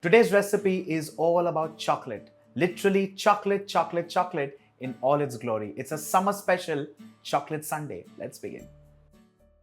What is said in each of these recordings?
Today's recipe is all about chocolate. Literally chocolate, chocolate, chocolate in all its glory. It's a summer special chocolate sundae. Let's begin.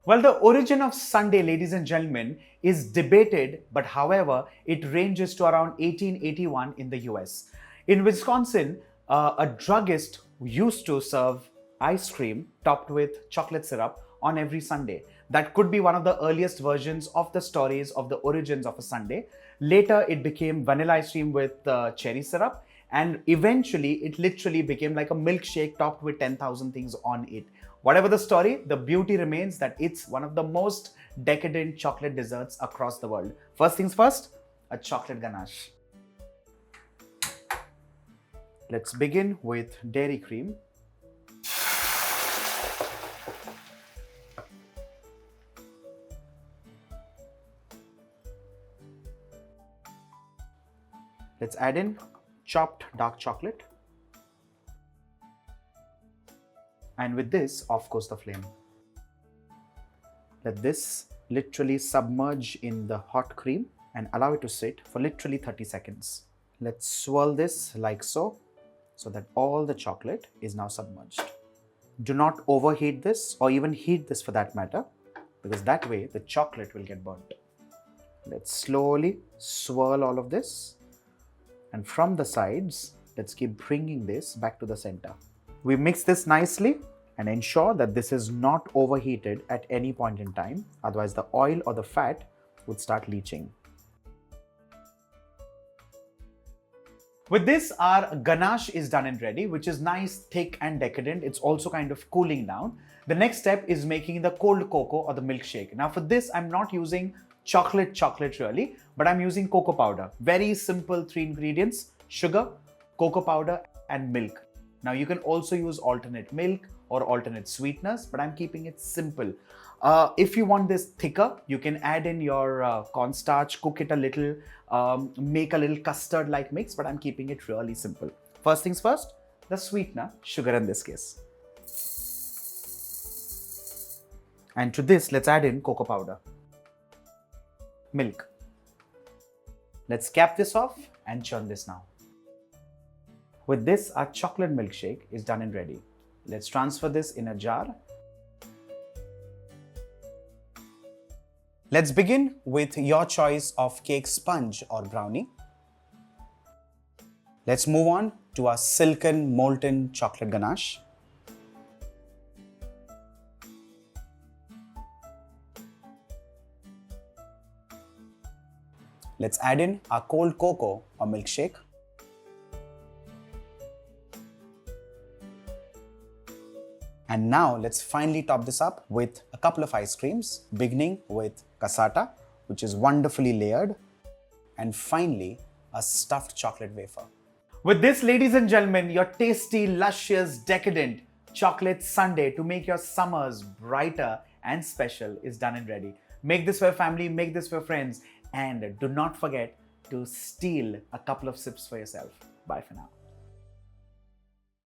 Well, the origin of sundae, ladies and gentlemen, is debated, but however, it ranges to around 1881 in the US. In Wisconsin, a druggist used to serve ice cream topped with chocolate syrup on every Sunday. That could be one of the earliest versions of the stories of the origins of a sundae. Later, it became vanilla ice cream with cherry syrup, and eventually, it literally became like a milkshake topped with 10,000 things on it. Whatever the story, the beauty remains that it's one of the most decadent chocolate desserts across the world. First things first, a chocolate ganache. Let's begin with dairy cream. Let's add in chopped dark chocolate. And with this, off goes the flame. Let this literally submerge in the hot cream and allow it to sit for literally 30 seconds. Let's swirl this like so that all the chocolate is now submerged. Do not overheat this or even heat this for that matter, because that way the chocolate will get burnt. Let's slowly swirl all of this, and from the sides, let's keep bringing this back to the center. We mix this nicely and ensure that this is not overheated at any point in time, otherwise the oil or the fat would start leaching. With this, our ganache is done and ready, which is nice, thick and decadent. It's also kind of cooling down. The next step is making the cold cocoa or the milkshake. Now for this, I'm not using chocolate really, but I'm using cocoa powder. Very simple 3 ingredients: sugar, cocoa powder and milk. Now you can also use alternate milk or alternate sweeteners, but I'm keeping it simple. If you want this thicker, you can add in your cornstarch, cook it a little, make a little custard-like mix, but I'm keeping it really simple. First things first, the sweetener, sugar in this case. And to this, let's add in cocoa powder. Milk. Let's cap this off and churn this now. With this, our chocolate milkshake is done and ready. Let's transfer this in a jar. Let's begin with your choice of cake sponge or brownie. Let's move on to our silken molten chocolate ganache. Let's add in our cold cocoa or milkshake. And now let's finally top this up with a couple of ice creams, beginning with cassata, which is wonderfully layered, and finally a stuffed chocolate wafer. With this, ladies and gentlemen, your tasty, luscious, decadent chocolate sundae to make your summers brighter and special is done and ready. Make this for your family, make this for your friends, and do not forget to steal a couple of sips for yourself. Bye for now.